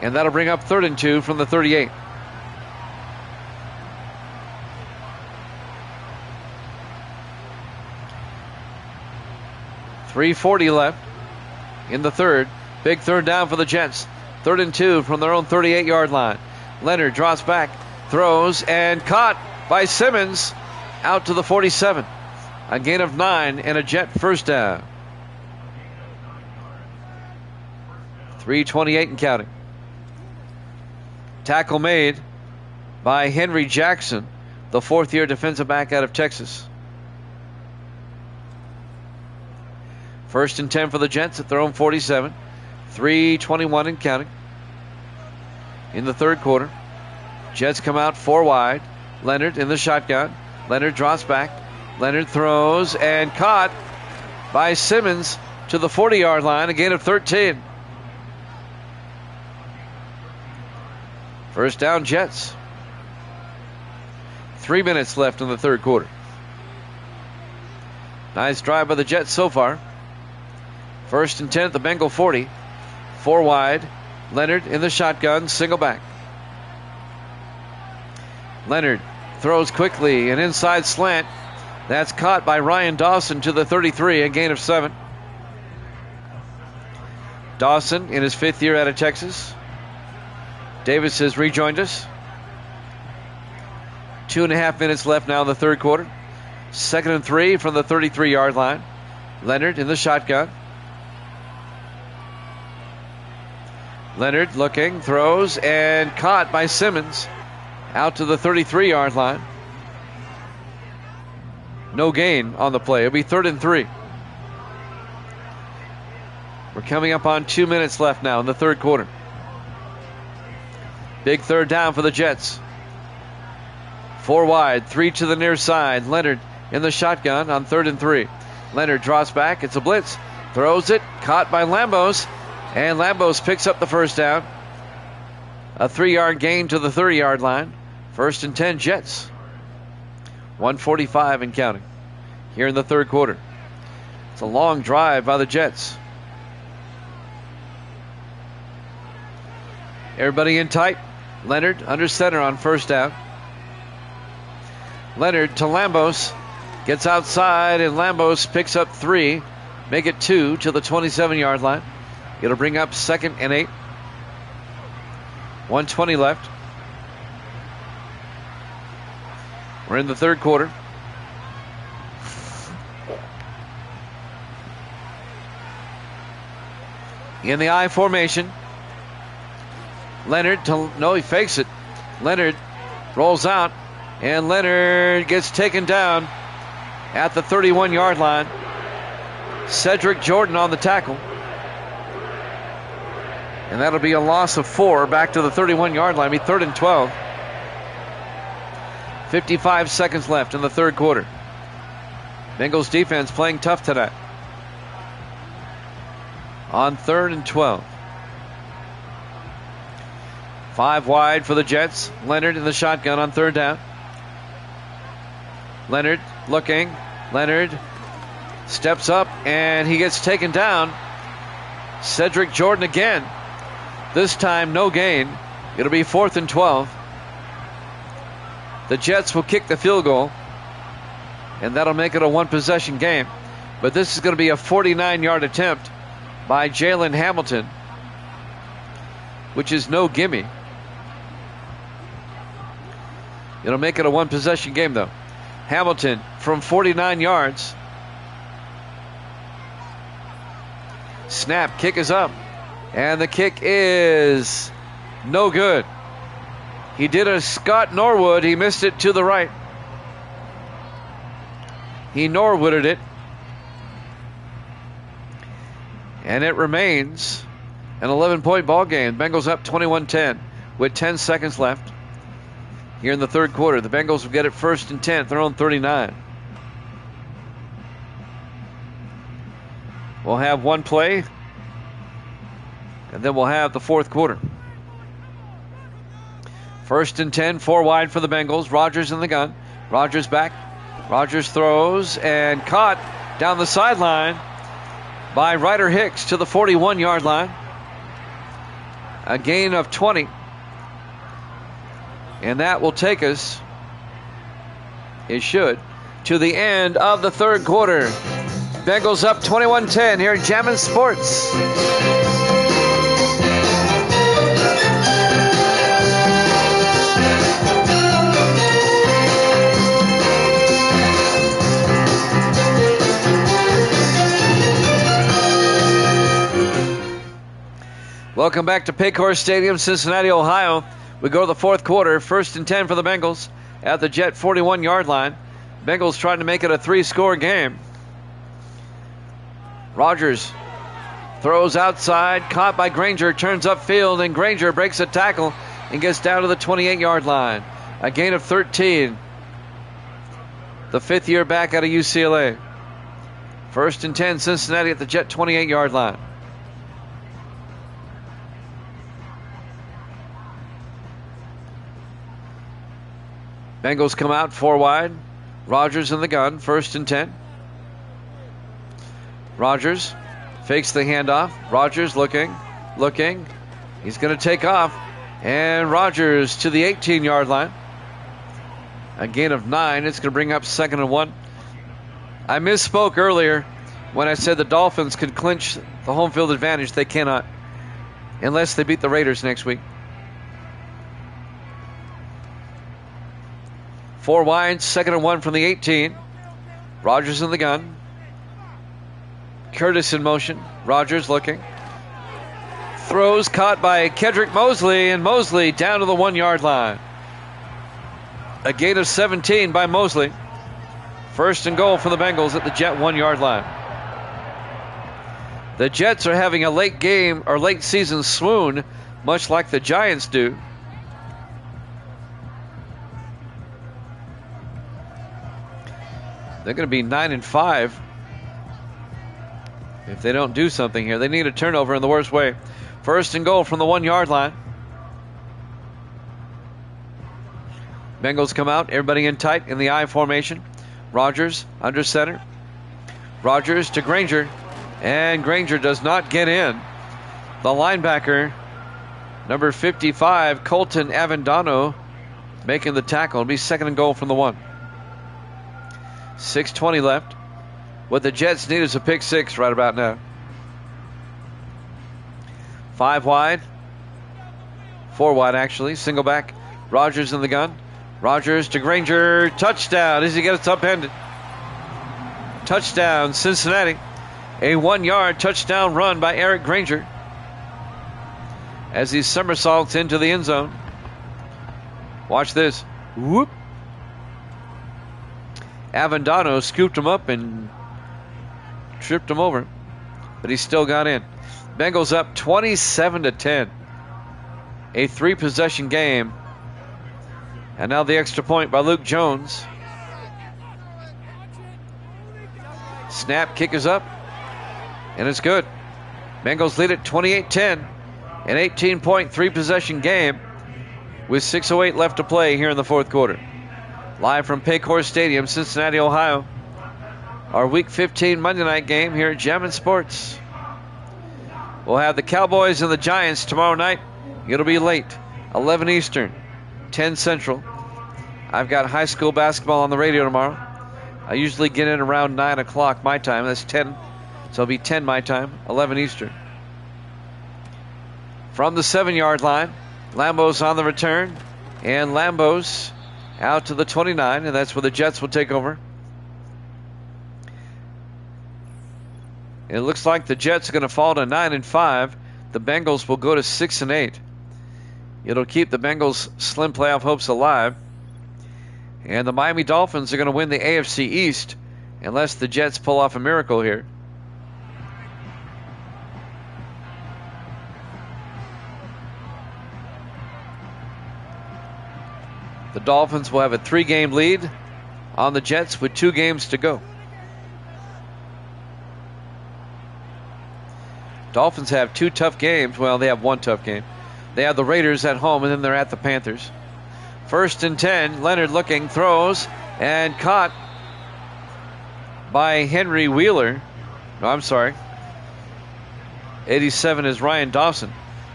and that'll bring up 3rd and 2 from the 38. .340 left in the third. Big third down for the Jets. 3rd and 2 from their own 38-yard line. Leonard drops back, throws, and caught by Simmons out to the 47. A gain of 9 and a Jet first down. 3:28 and counting. Tackle made by Henry Jackson, the 4th-year defensive back out of Texas. 1st and 10 for the Jets at their own 47. 3:21 and counting. In the third quarter, Jets come out 4 wide. Leonard in the shotgun. Leonard drops back. Leonard throws and caught by Simmons to the 40-yard line. A gain of 13. First down, Jets. 3 minutes left in the third quarter. Nice drive by the Jets so far. 1st and 10 at the Bengal 40. 4 wide. Leonard in the shotgun, single back. Leonard throws quickly, an inside slant. That's caught by Ryan Dawson to the 33, a gain of 7. Dawson in his 5th year out of Texas. Davis has rejoined us. 2.5 minutes left now in the third quarter. 2nd and 3 from the 33-yard line. Leonard in the shotgun. Leonard looking, throws, and caught by Simmons out to the 33-yard line. No gain on the play. It'll be 3rd and 3. We're coming up on 2 minutes left now in the third quarter. Big third down for the Jets. 4 wide, 3 to the near side. Leonard in the shotgun on 3rd and 3. Leonard drops back. It's a blitz. Throws it. Caught by Lambos. And Lambos picks up the first down. A 3-yard gain to the 30-yard line. 1st and 10 Jets. 1:45 and counting here in the third quarter. It's a long drive by the Jets. Everybody in tight. Leonard under center on first down. Leonard to Lambos. Gets outside, and Lambos picks up 3. Make it 2 to the 27-yard line. It'll bring up 2nd and 8. 1:20 left. We're in the third quarter. In the I formation. Leonard he fakes it. Leonard rolls out, and Leonard gets taken down at the 31-yard line. Cedric Jordan on the tackle. And that'll be a loss of 4 back to the 31-yard line. It'll be 3rd and 12. 55 seconds left in the third quarter. Bengals defense playing tough tonight. On 3rd and 12. 5 wide for the Jets. Leonard in the shotgun on 3rd down. Leonard looking. Leonard steps up, and he gets taken down. Cedric Jordan again. This time no gain. It'll be 4th and 12. The Jets will kick the field goal, and that'll make it a 1-possession game. But this is going to be a 49-yard attempt by Jalen Hamilton, which is no gimme. It'll make it a 1-possession game, though. Hamilton from 49 yards. Snap, kick is up. And the kick is no good. He did a Scott Norwood. He missed it to the right. He Norwooded it. And it remains an 11-point ball game. Bengals up 21-10 with 10 seconds left here in the third quarter. The Bengals will get it 1st and 10. Their own 39. We'll have one play, and then we'll have the fourth quarter. 1st and 10, 4 wide for the Bengals. Rodgers in the gun. Rodgers back. Rodgers throws and caught down the sideline by Ryder Hicks to the 41-yard line. A gain of 20. And that will take us, it should, to the end of the third quarter. Bengals up 21-10 here at Jammin' Sports. Welcome back to Paycor Stadium, Cincinnati, Ohio. We go to the fourth quarter. 1st and 10 for the Bengals at the Jet 41-yard line. Bengals trying to make it a 3-score game. Rodgers throws outside, caught by Granger, turns upfield, and Granger breaks a tackle and gets down to the 28-yard line. A gain of 13. The 5th-year back out of UCLA. 1st and 10, Cincinnati at the Jet 28-yard line. Bengals come out 4 wide. Rodgers in the gun. 1st and 10. Rodgers fakes the handoff. Rodgers looking. He's going to take off. And Rodgers to the 18-yard line. A gain of 9. It's going to bring up 2nd and 1. I misspoke earlier when I said the Dolphins could clinch the home field advantage. They cannot, unless they beat the Raiders next week. 4 wide, 2nd and 1 from the 18. Rodgers in the gun. Curtis in motion. Rodgers looking. Throws caught by Kedrick Mosley, and Mosley down to the 1-yard line. A gain of 17 by Mosley. 1st and goal for the Bengals at the Jet 1-yard line. The Jets are having a late game or late season swoon, much like the Giants do. They're going to be 9-5 if they don't do something here. They need a turnover in the worst way. 1st and goal from the 1-yard line. Bengals come out, everybody in tight in the I formation. Rodgers under center. Rodgers to Granger, and Granger does not get in. The linebacker Number 55, Colton Avendano, making the tackle. It'll be 2nd and goal from the 1. 6:20 left. What the Jets need is a pick 6 right about now. 5 wide. 4 wide, actually. Single back. Rogers in the gun. Rogers to Granger. Touchdown. Does he get it upended? Touchdown, Cincinnati. A 1-yard touchdown run by Eric Granger as he somersaults into the end zone. Watch this. Whoop. Avendano scooped him up and tripped him over, but he still got in. Bengals up 27-10. A 3-possession game. And now the extra point by Luke Jones. Snap, kick is up, and it's good. Bengals lead at 28-10. An 18-point 3-possession game with 6:08 left to play here in the 4th quarter. Live from Paycor Stadium, Cincinnati, Ohio. Our Week 15 Monday night game here at Jammin' Sports. We'll have the Cowboys and the Giants tomorrow night. It'll be late, 11 Eastern, 10 Central. I've got high school basketball on the radio tomorrow. I usually get in around 9 o'clock my time. That's 10. So it'll be 10 my time, 11 Eastern. From the 7-yard line, Lambo's on the return. And Lambo's out to the 29, and that's where the Jets will take over. It looks like the Jets are going to fall to 9-5. The Bengals will go to 6-8. It'll keep the Bengals' slim playoff hopes alive. And the Miami Dolphins are going to win the AFC East unless the Jets pull off a miracle here. The Dolphins will have a 3-game lead on the Jets with 2 games to go. Dolphins have 2 tough games. Well, they have 1 tough game. They have the Raiders at home, and then they're at the Panthers. 1st and 10. Leonard looking, throws, and caught by Henry Wheeler. No, I'm sorry. 87 is Ryan Dawson.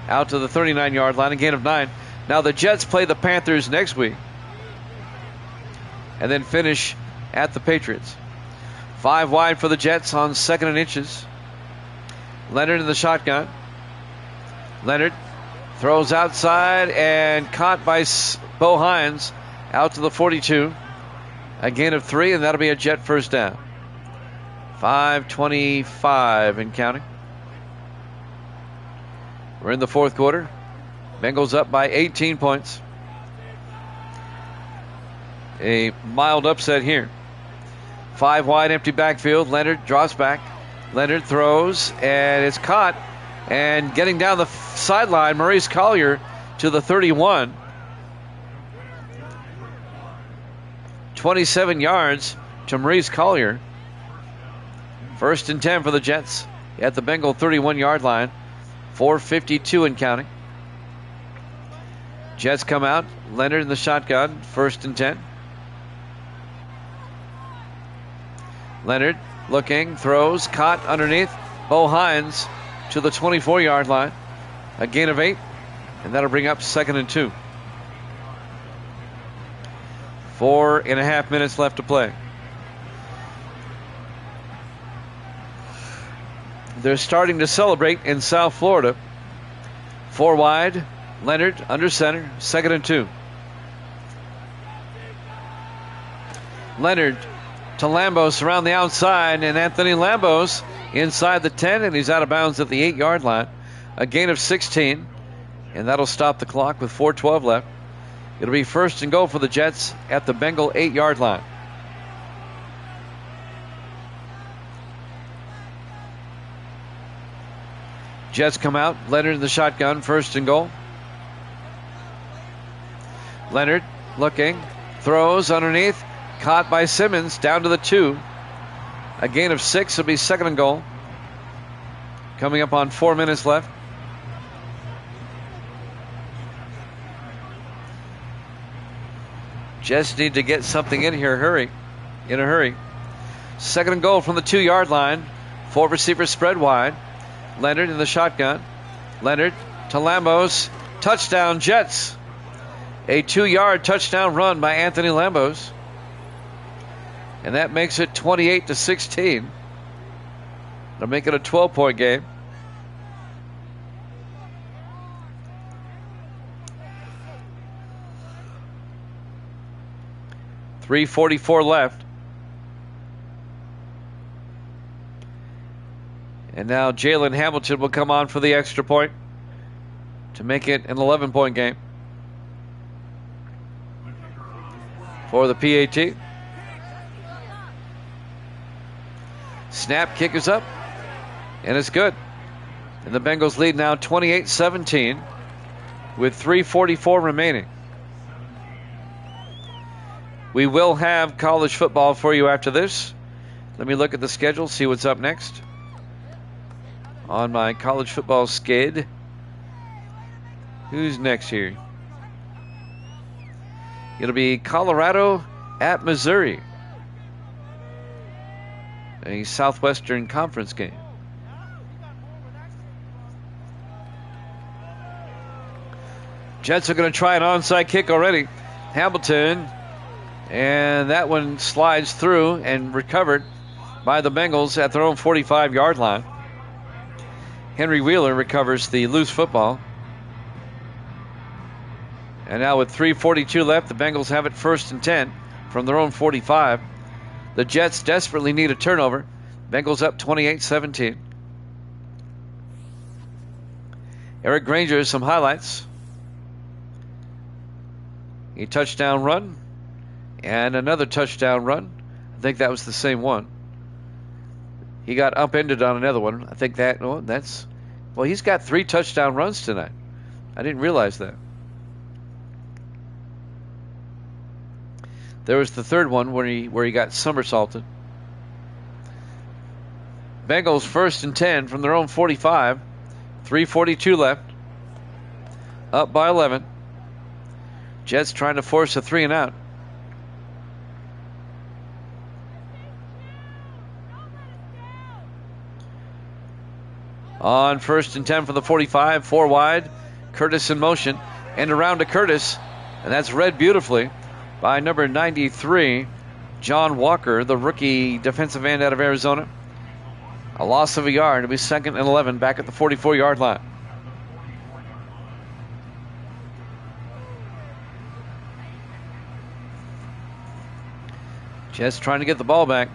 Out to the 39-yard line, a gain of 9. Now the Jets play the Panthers next week and then finish at the Patriots. 5 wide for the Jets on 2nd and inches. Leonard in the shotgun. Leonard throws outside and caught by Bo Hines out to the 42. A gain of 3, and that'll be a Jet first down. 5:25 and counting. We're in the 4th quarter. Bengals up by 18 points. A mild upset here. 5 wide, empty backfield. Leonard drops back. Leonard throws, and it's caught. And getting down the sideline, Maurice Collier to the 31. 27 yards to Maurice Collier. 1st and 10 for the Jets at the Bengal 31-yard line. 4:52 and counting. Jets come out. Leonard in the shotgun. 1st and 10. Leonard looking, throws, caught underneath. Bo Hines to the 24-yard line. A gain of 8, and that'll bring up 2nd and 2. 4.5 minutes left to play. They're starting to celebrate in South Florida. 4 wide. Leonard under center. 2nd and 2. Leonard to Lambos around the outside, and Anthony Lambos inside the 10, and he's out of bounds at the 8-yard line. A gain of 16, and that'll stop the clock with 4:12 left. It'll be 1st and goal for the Jets at the Bengal 8-yard line. Jets come out. Leonard in the shotgun. 1st and goal. Leonard looking, throws underneath, caught by Simmons down to the 2. A gain of 6 will be 2nd and goal. Coming up on 4 minutes left. Jets need to get something in here. In a hurry. 2nd and goal from the 2-yard line. 4 receivers spread wide. Leonard in the shotgun. Leonard to Lambos. Touchdown, Jets. A 2-yard touchdown run by Anthony Lambos. And that makes it 28-16. They'll make it a 12-point game. .344 left. And now Jalen Hamilton will come on for the extra point to make it an 11-point game for the PAT. Snap, kick is up, and it's good. And the Bengals lead now 28-17 with 3:44 remaining. We will have college football for you after this. Let me look at the schedule, see what's up next on my college football skid. Who's next here? It'll be Colorado at Missouri. A Southwestern Conference game. Jets are going to try an onside kick already. Hamilton, and that one slides through and recovered by the Bengals at their own 45-yard line. Henry Wheeler recovers the loose football. And now with 3:42 left, the Bengals have it 1st and 10 from their own 45. The Jets desperately need a turnover. Bengals up 28-17. Eric Granger, some highlights. A touchdown run and another touchdown run. I think that was the same one. He got upended on another one. I think that, well, he's got 3 touchdown runs tonight. I didn't realize that. There was the third one where he got somersaulted. Bengals 1st and 10 from their own 45. 3:42 left. Up by 11. Jets trying to force a 3 and out. On 1st and 10 for the 45, 4 wide. Curtis in motion. And around to Curtis. And that's read beautifully by number 93, John Walker, the rookie defensive end out of Arizona. A loss of a yard. It'll be 2nd and 11 back at the 44-yard line. Jets trying to get the ball back.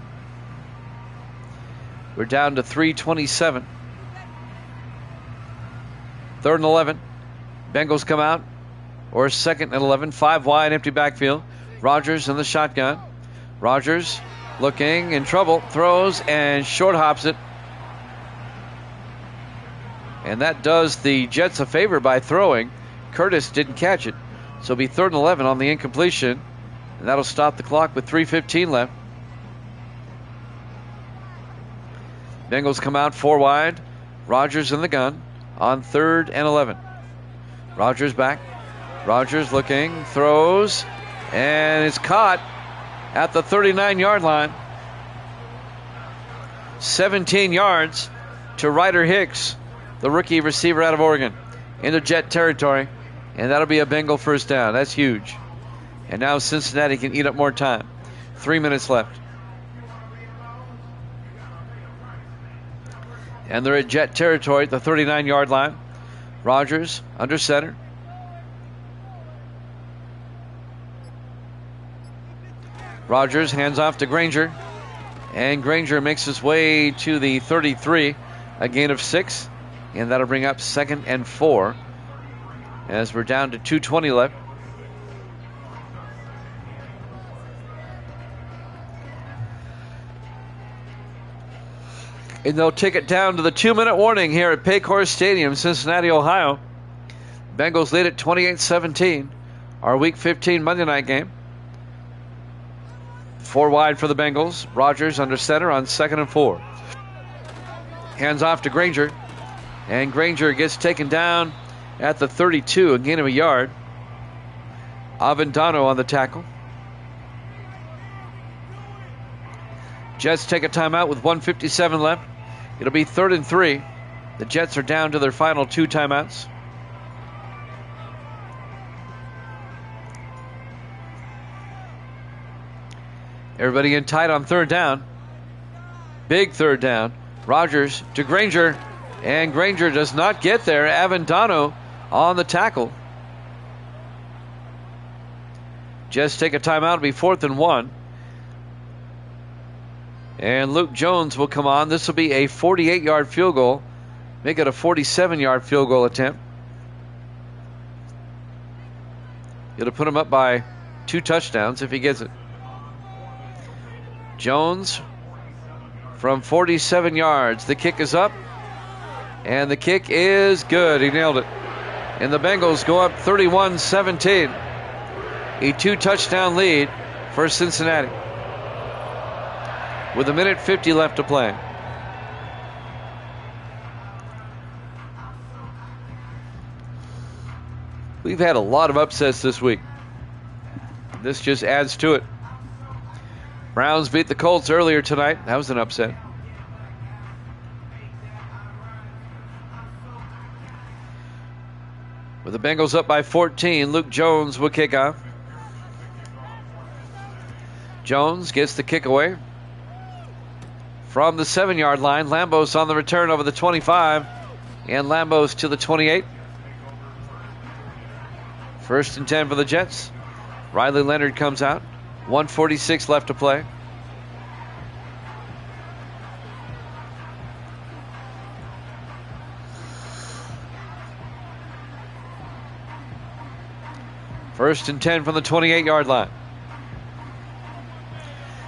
We're down to 3:27. 3rd and 11. Bengals come out. Or 2nd and 11. 5 wide, empty backfield. Rodgers in the shotgun. Rodgers looking in trouble. Throws and short hops it. And that does the Jets a favor by throwing. Curtis didn't catch it. So it'll be 3rd and 11 on the incompletion. And that'll stop the clock with 3:15 left. Bengals come out 4 wide. Rodgers in the gun on 3rd and 11. Rodgers back. Rodgers looking, throws, and it's caught at the 39-yard line. 17 yards to Ryder Hicks, the rookie receiver out of Oregon, into Jet territory, and that'll be a Bengal 1st down. That's huge. And now Cincinnati can eat up more time. 3 minutes left. And they're at Jet territory at the 39-yard line. Rodgers under center. Rodgers hands off to Granger. And Granger makes his way to the 33. A gain of 6. And that'll bring up 2nd and 4. As we're down to 2:20 left. And they'll take it down to the 2-minute warning here at Paycor Stadium, Cincinnati, Ohio. Bengals lead at 28-17. Our Week 15 Monday night game. 4 wide for the Bengals. Rodgers under center on 2nd and 4. Hands off to Granger. And Granger gets taken down at the 32, a gain of a yard. Avendano on the tackle. Jets take a timeout with 1:57 left. It'll be 3rd and 3. The Jets are down to their final 2 timeouts. Everybody in tight on third down. Big third down. Rogers to Granger, and Granger does not get there. Avendano on the tackle. Just take a timeout. It'll be 4th and 1. And Luke Jones will come on. This will be a 48-yard field goal. Make it a 47-yard field goal attempt. It'll put him up by 2 touchdowns if he gets it. Jones from 47 yards. The kick is up. And the kick is good. He nailed it. And the Bengals go up 31-17. A 2-touchdown lead for Cincinnati, with 1:50 left to play. We've had a lot of upsets this week. This just adds to it. Browns beat the Colts earlier tonight. That was an upset. With the Bengals up by 14, Luke Jones will kick off. Jones gets the kick away from the 7-yard line. Lambos on the return over the 25, and Lambos to the 28. 1st and 10 for the Jets. Riley Leonard comes out. 1:46 left to play. First and 10 from the 28-yard line.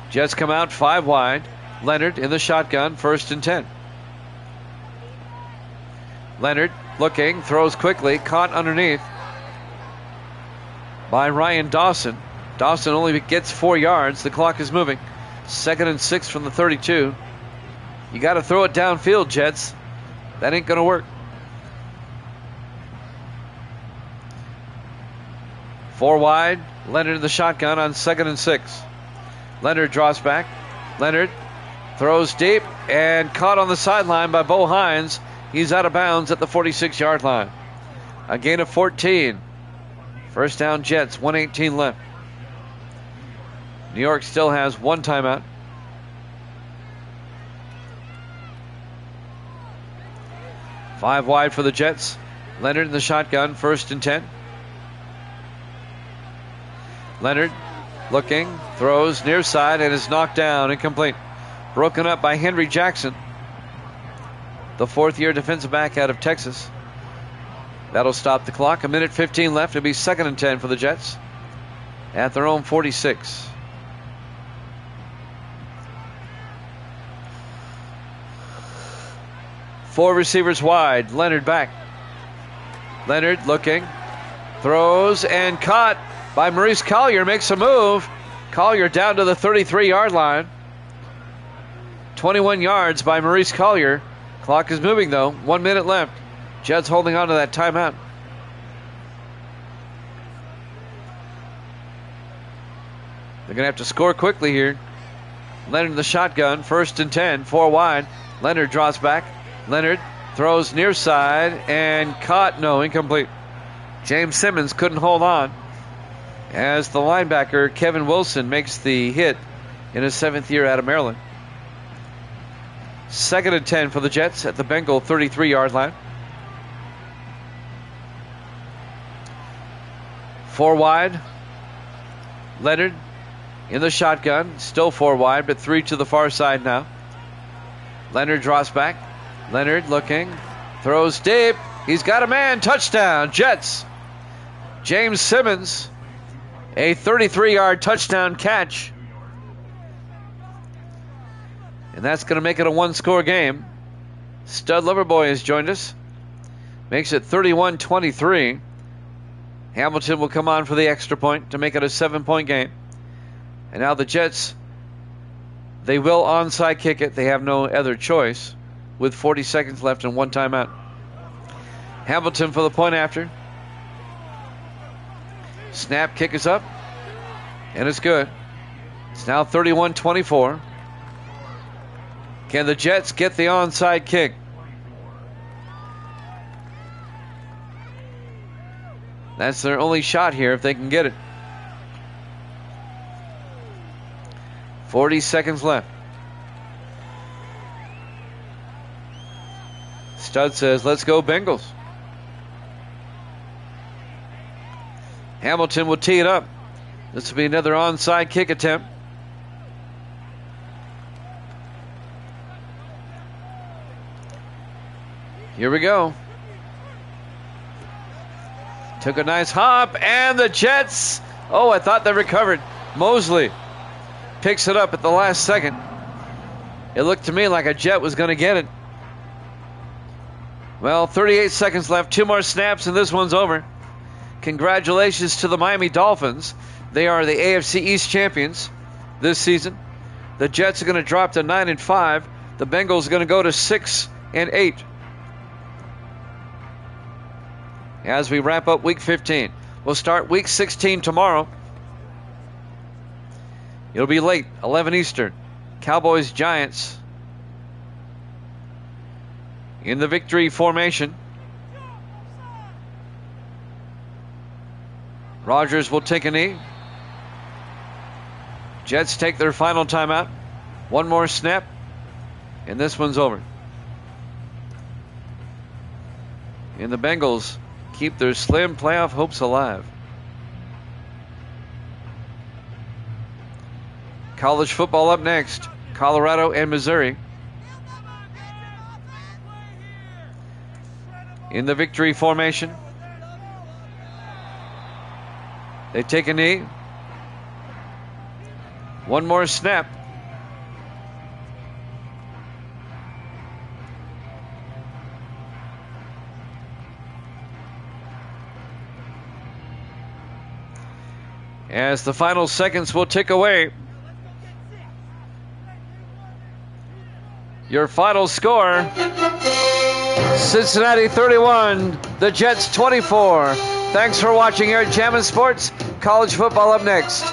Jets come out 5 wide. Leonard in the shotgun. 1st and 10. Leonard looking, throws quickly, caught underneath by Ryan Dawson. Dawson only gets 4 yards. The clock is moving. 2nd and 6 from the 32. You got to throw it downfield, Jets. That ain't going to work. 4 wide. Leonard in the shotgun on 2nd and 6. Leonard draws back. Leonard throws deep and caught on the sideline by Bo Hines. He's out of bounds at the 46-yard line. A gain of 14. First down Jets, 1:18 left. New York still has 1 timeout. Five wide for the Jets. Leonard in the shotgun, 1st and 10. Leonard looking, throws near side, and is knocked down, incomplete. Broken up by Henry Jackson, the 4th-year defensive back out of Texas. That'll stop the clock. 1:15 left. It'll be 2nd and 10 for the Jets at their own 46. Four receivers wide. Leonard back. Leonard looking, throws, and caught by Maurice Collier. Makes a move. Collier down to the 33-yard line. 21 yards by Maurice Collier. Clock is moving, though. 1 minute left. Jets holding on to that timeout. They're going to have to score quickly here. Leonard in the shotgun. 1st and 10. 4 wide. Leonard draws back. Leonard throws near side and caught. No, incomplete. James Simmons couldn't hold on as the linebacker Kevin Wilson makes the hit in his 7th year out of Maryland. 2nd and 10 for the Jets at the Bengal 33-yard line. 4 wide. Leonard in the shotgun. Still 4 wide, but 3 to the far side now. Leonard draws back. Leonard looking. Throws deep. He's got a man. Touchdown, Jets. James Simmons. A 33-yard touchdown catch. And that's going to make it a 1-score game. Stud Loverboy has joined us. Makes it 31-23. Hamilton will come on for the extra point to make it a 7-point game. And now the Jets, they will onside kick it. They have no other choice with 40 seconds left and 1 timeout. Hamilton for the point after. Snap, kick is up. And it's good. It's now 31-24. Can the Jets get the onside kick? That's their only shot here if they can get it. 40 seconds left. Stud says, let's go Bengals. Hamilton will tee it up. This will be another onside kick attempt. Here we go. Took a nice hop, and the Jets. Oh, I thought they recovered. Mosley picks it up at the last second. It looked to me like a Jet was going to get it. Well, 38 seconds left. 2 more snaps, and this one's over. Congratulations to the Miami Dolphins. They are the AFC East champions this season. The Jets are going to drop to 9-5. The Bengals are going to go to 6-8. As we wrap up Week 15. We'll start Week 16 tomorrow. It'll be late, 11 Eastern. Cowboys, Giants. In the victory formation. Rodgers will take a knee. Jets take their final timeout. 1 more snap, and this one's over. And the Bengals keep their slim playoff hopes alive. College football up next. Colorado and Missouri. In the victory formation. They take a knee. 1 more snap. As the final seconds will tick away. Your final score, Cincinnati 31, the Jets 24. Thanks for watching here at Jammin' Sports. College football up next.